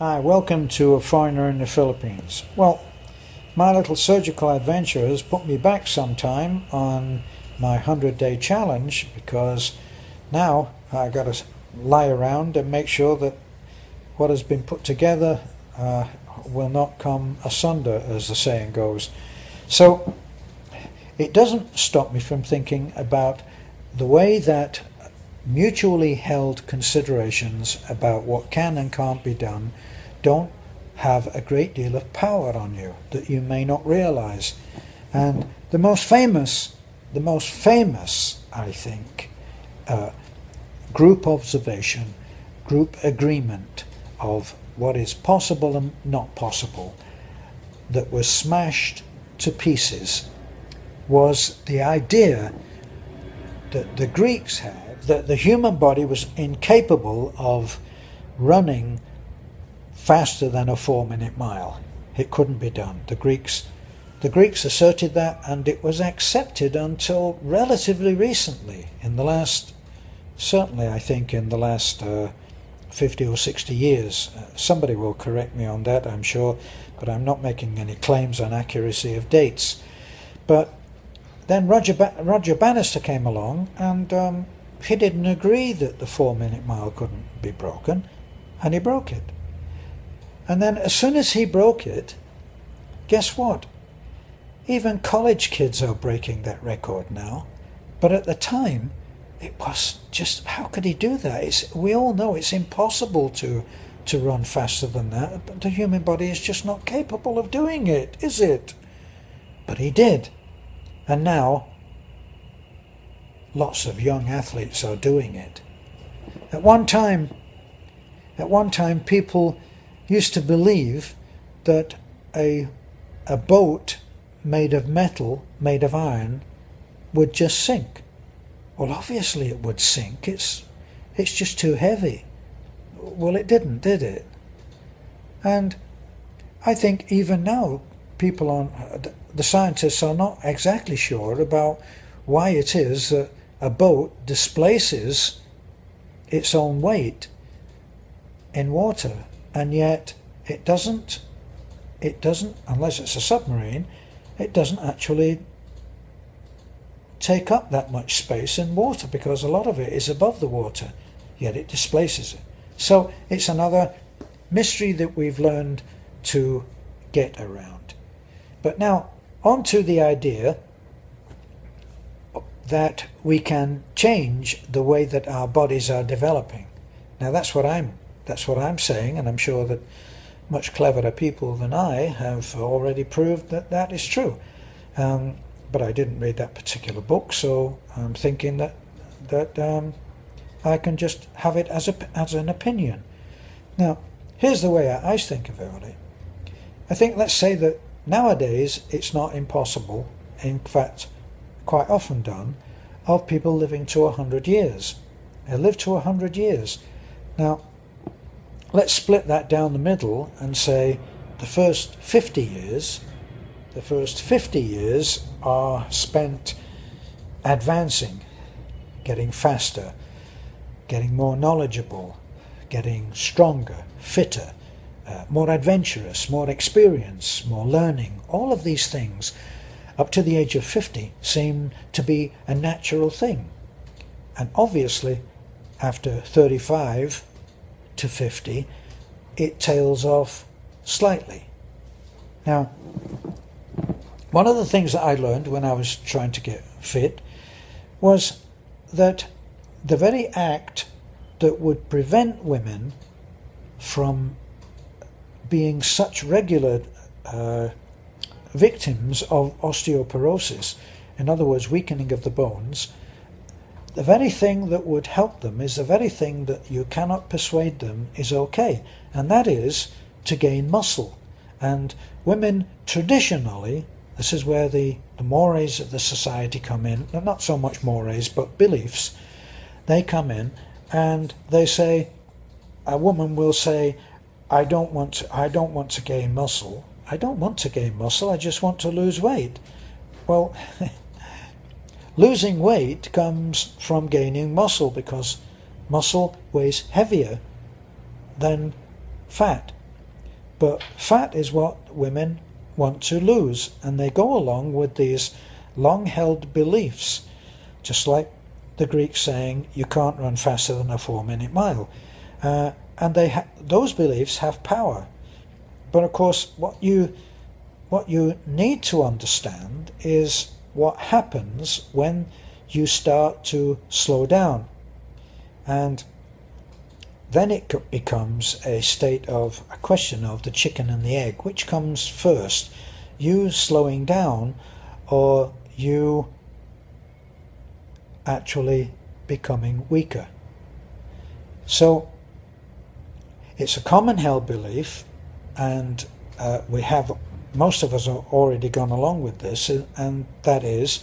Hi, welcome to A Foreigner in the Philippines. Well, my little surgical adventure has put me back some time on my 100-day challenge, because now I got to lie around and make sure that what has been put together will not come asunder, as the saying goes. So it doesn't stop me from thinking about the way that mutually held considerations about what can and can't be done don't have a great deal of power on you that you may not realize. And the most famous, I think, group observation, group agreement of what is possible and not possible that was smashed to pieces was the idea that the Greeks had, that the human body was incapable of running faster than a 4-minute mile. It couldn't be done. The Greeks asserted that, and it was accepted until relatively recently, in the last, certainly I think in the last 50 or 60 years. Somebody will correct me on that, I'm sure, but I'm not making any claims on accuracy of dates. But then Roger Bannister came along, and he didn't agree that the 4-minute mile couldn't be broken, and he broke it. And then as soon as he broke it, guess what? Even college kids are breaking that record now. But at the time, it was just, how could he do that? We all know it's impossible to run faster than that. But the human body is just not capable of doing it, is it? But he did. And now, lots of young athletes are doing it. At one time, people used to believe that a boat made of metal, made of iron, would just sink. Well, obviously it would sink. It's just too heavy. Well, it didn't, did it? And I think even now, the scientists are not exactly sure about why it is that a boat displaces its own weight in water, and yet it doesn't, unless it's a submarine, it doesn't actually take up that much space in water, because a lot of it is above the water, yet it displaces it. So it's another mystery that we've learned to get around. But now, on to the idea that we can change the way that our bodies are developing. Now that's what I'm saying, and I'm sure that much cleverer people than I have already proved that that is true. But I didn't read that particular book, so I'm thinking that I can just have it as an opinion. Now, here's the way I think about it. I think, let's say that nowadays it's not impossible, in fact quite often done, of people living to 100 years. They live to 100 years. Now, let's split that down the middle and say the first 50 years are spent advancing, getting faster, getting more knowledgeable, getting stronger, fitter, more adventurous, more experience, more learning. All of these things up to the age of 50 seem to be a natural thing. And obviously after 35 to 50 it tails off slightly. Now, one of the things that I learned when I was trying to get fit was that the very act that would prevent women from being such regular victims of osteoporosis, in other words, weakening of the bones, the very thing that would help them is the very thing that you cannot persuade them is okay, and that is to gain muscle. And women traditionally, this is where the mores of the society come in, not so much mores but beliefs, they come in and they say, a woman will say, I don't want to gain muscle. I don't want to gain muscle, I just want to lose weight. Well, losing weight comes from gaining muscle, because muscle weighs heavier than fat. But fat is what women want to lose, and they go along with these long-held beliefs, just like the Greek saying, you can't run faster than a 4-minute mile. And those beliefs have power. But of course, what you need to understand is what happens when you start to slow down. And then it becomes a question of the chicken and the egg. Which comes first? You slowing down, or you actually becoming weaker? So it's a common held belief, and most of us have already gone along with this, and that is,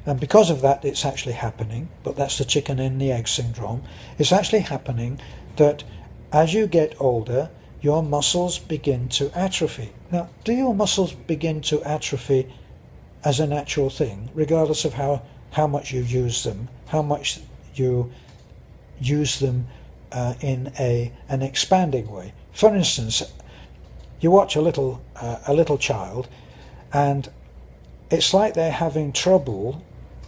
and because of that it's actually happening, but that's the chicken and the egg syndrome. It's actually happening that as you get older, your muscles begin to atrophy. Now, do your muscles begin to atrophy as a natural thing, regardless of how much you use them, how much you use them in an expanding way? For instance, you watch a little child, and it's like they're having trouble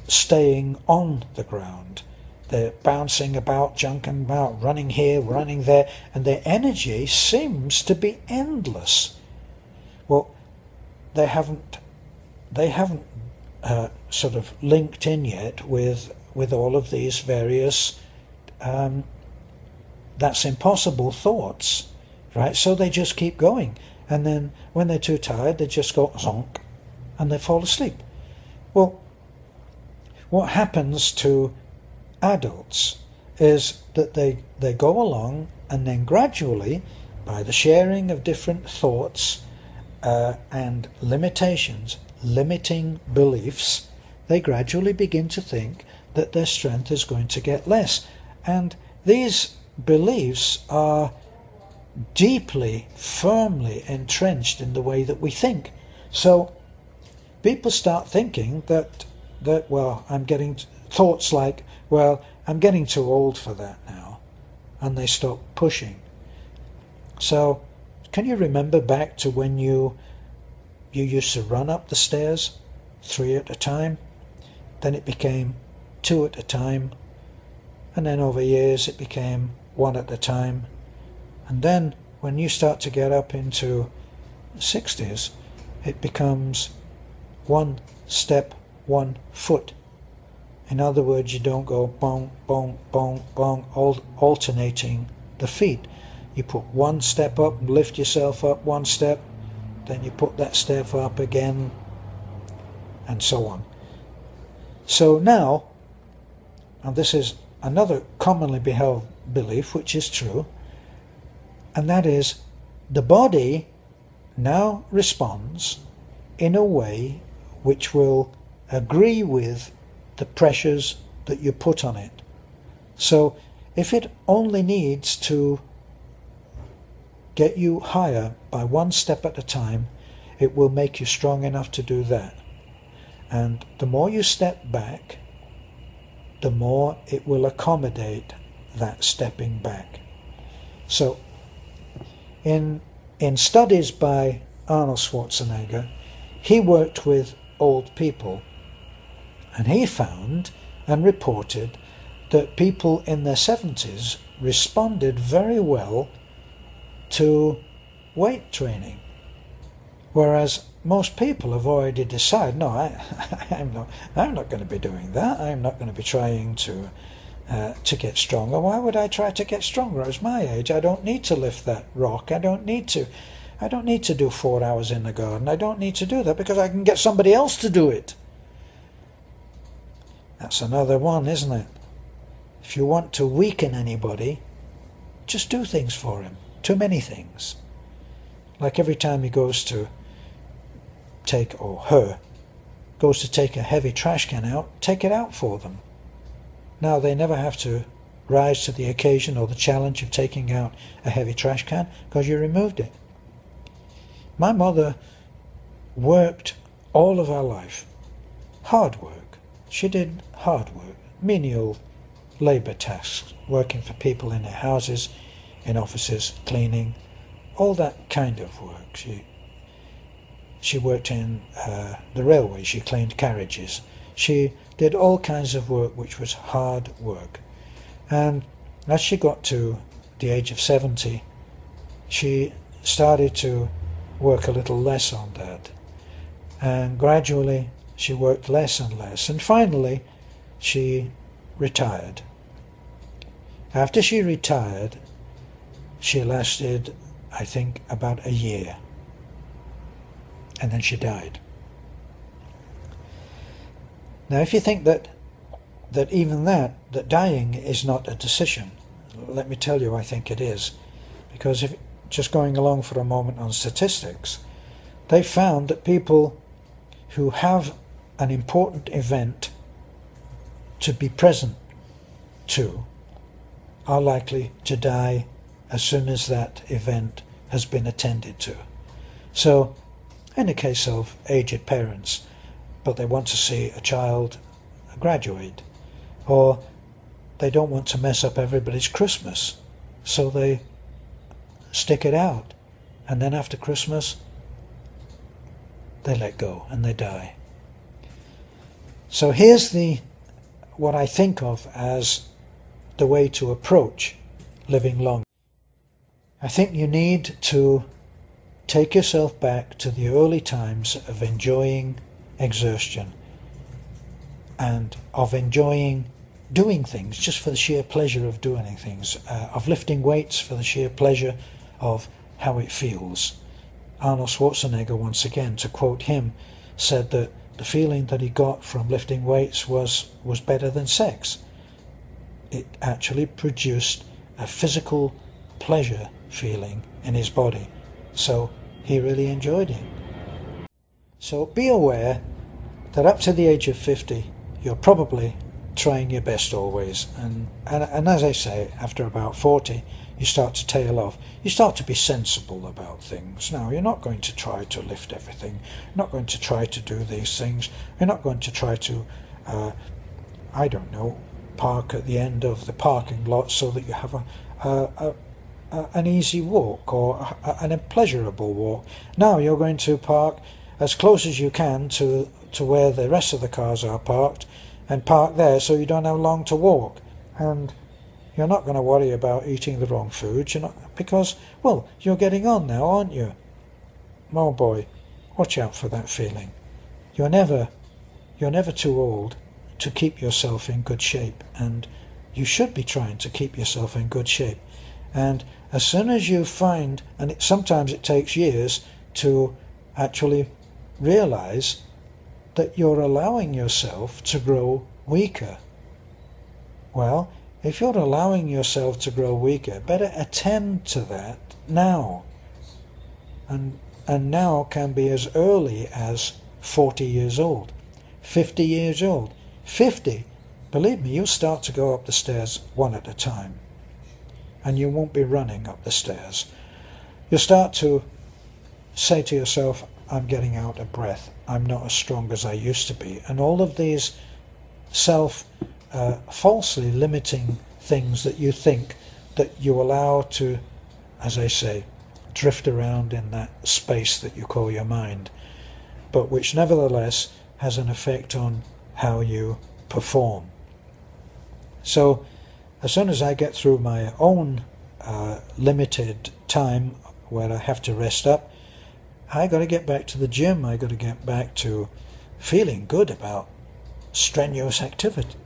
staying on the ground. They're bouncing about, jumping about, running here, running there, and their energy seems to be endless. Well, they haven't sort of linked in yet with all of these various that's impossible thoughts, right? So they just keep going, and then when they're too tired, they just go zonk, and they fall asleep. Well, what happens to adults is that they go along, and then gradually, by the sharing of different thoughts and limitations, limiting beliefs, they gradually begin to think that their strength is going to get less. And these beliefs are deeply, firmly entrenched in the way that we think. So people start thinking that well, I'm getting thoughts like, well, I'm getting too old for that now, and they stop pushing. So can you remember back to when you used to run up the stairs 3 at a time? Then it became 2 at a time, and then over years it became 1 at a time. And then when you start to get up into the 60s, it becomes 1 step, 1 foot. In other words, you don't go bong, bong, bong, bong, alternating the feet. You put 1 step up, lift yourself up 1 step, then you put that step up again, and so on. So now, and this is another commonly held belief, which is true, and that is the body now responds in a way which will agree with the pressures that you put on it. So if it only needs to get you higher by 1 step at a time, it will make you strong enough to do that. And the more you step back, the more it will accommodate that stepping back. So in studies by Arnold Schwarzenegger, he worked with old people, and he found and reported that people in their 70s responded very well to weight training, whereas most people have already decided, no, I'm not going to be doing that. I'm not going to be trying to get stronger. Why would I try to get stronger? At my age, I don't need to lift that rock. I don't need to do 4 hours in the garden. I don't need to do that because I can get somebody else to do it. That's another one, isn't it? If you want to weaken anybody, just do things for him. Too many things. Like every time he goes to take, or her, goes to take a heavy trash can out, take it out for them. Now they never have to rise to the occasion or the challenge of taking out a heavy trash can because you removed it. My mother worked all of her life. Hard work. She did hard work, menial labour tasks, working for people in their houses, in offices, cleaning, all that kind of work. She worked in the railway, she cleaned carriages, she did all kinds of work which was hard work. And as she got to the age of 70, she started to work a little less on that. And gradually she worked less and less, and finally she retired. After she retired, she lasted, I think, about a year, and then she died. Now if you think that even that dying is not a decision, let me tell you, I think it is. Because if just going along for a moment on statistics, they found that people who have an important event to be present to are likely to die as soon as that event has been attended to. So in the case of aged parents, but they want to see a child graduate, or they don't want to mess up everybody's Christmas, so they stick it out, and then after Christmas they let go and they die. So here's what I think of as the way to approach living long. I think you need to take yourself back to the early times of enjoying exertion and of enjoying doing things just for the sheer pleasure of doing things, of lifting weights for the sheer pleasure of how it feels. Arnold Schwarzenegger, once again, to quote him, said that the feeling that he got from lifting weights was better than sex. It actually produced a physical pleasure feeling in his body, so he really enjoyed it. So be aware that up to the age of 50 you're probably trying your best always, and as I say, after about 40 you start to tail off. You start to be sensible about things. Now you're not going to try to lift everything, you're not going to try to do these things, you're not going to try to I don't know, park at the end of the parking lot so that you have an easy walk or a pleasurable walk. Now you're going to park as close as you can to where the rest of the cars are parked, and park there so you don't have long to walk. And you're not going to worry about eating the wrong food, because, well, you're getting on now, aren't you? Oh boy, watch out for that feeling. You're never too old to keep yourself in good shape, and you should be trying to keep yourself in good shape. And as soon as you find, and sometimes it takes years to actually realize that you're allowing yourself to grow weaker. Well, if you're allowing yourself to grow weaker, better attend to that now. And now can be as early as 40 years old, 50 years old. 50, believe me, you'll start to go up the stairs one at a time. And you won't be running up the stairs. You'll start to say to yourself, I'm getting out of breath, I'm not as strong as I used to be. And all of these falsely limiting things that you think that you allow to, as I say, drift around in that space that you call your mind, but which nevertheless has an effect on how you perform. So as soon as I get through my own limited time where I have to rest up, I got to get back to the gym. I got to get back to feeling good about strenuous activity.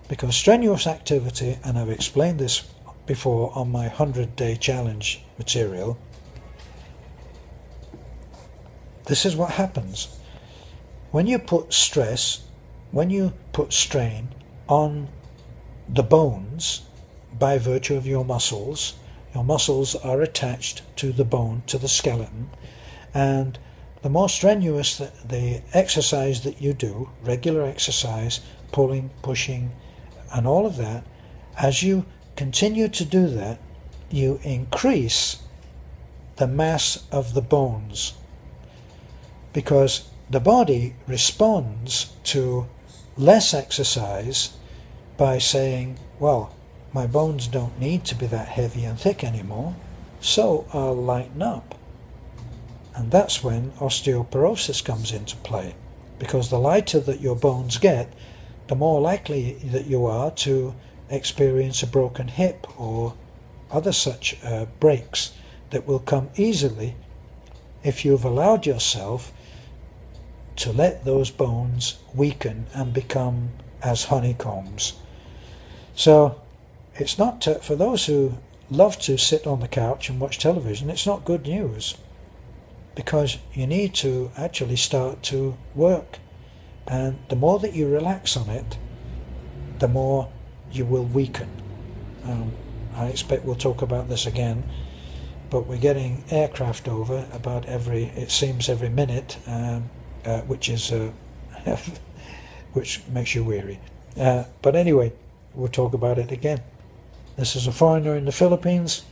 Because strenuous activity, and I've explained this before on my 100-day challenge material, this is what happens. When you put stress, when you put strain on the bones by virtue of your muscles are attached to the bone, to the skeleton, and the more strenuous the exercise that you do, regular exercise, pulling, pushing, and all of that, as you continue to do that, you increase the mass of the bones, because the body responds to less exercise by saying, well, my bones don't need to be that heavy and thick anymore, so I'll lighten up. And that's when osteoporosis comes into play, because the lighter that your bones get, the more likely that you are to experience a broken hip or other such breaks that will come easily if you've allowed yourself to let those bones weaken and become as honeycombs. So it's not, for those who love to sit on the couch and watch television, it's not good news, because you need to actually start to work, and the more that you relax on it, the more you will weaken. I expect we'll talk about this again, but we're getting aircraft over about every minute, which is which makes you weary. But anyway, we'll talk about it again. This is a foreigner in the Philippines.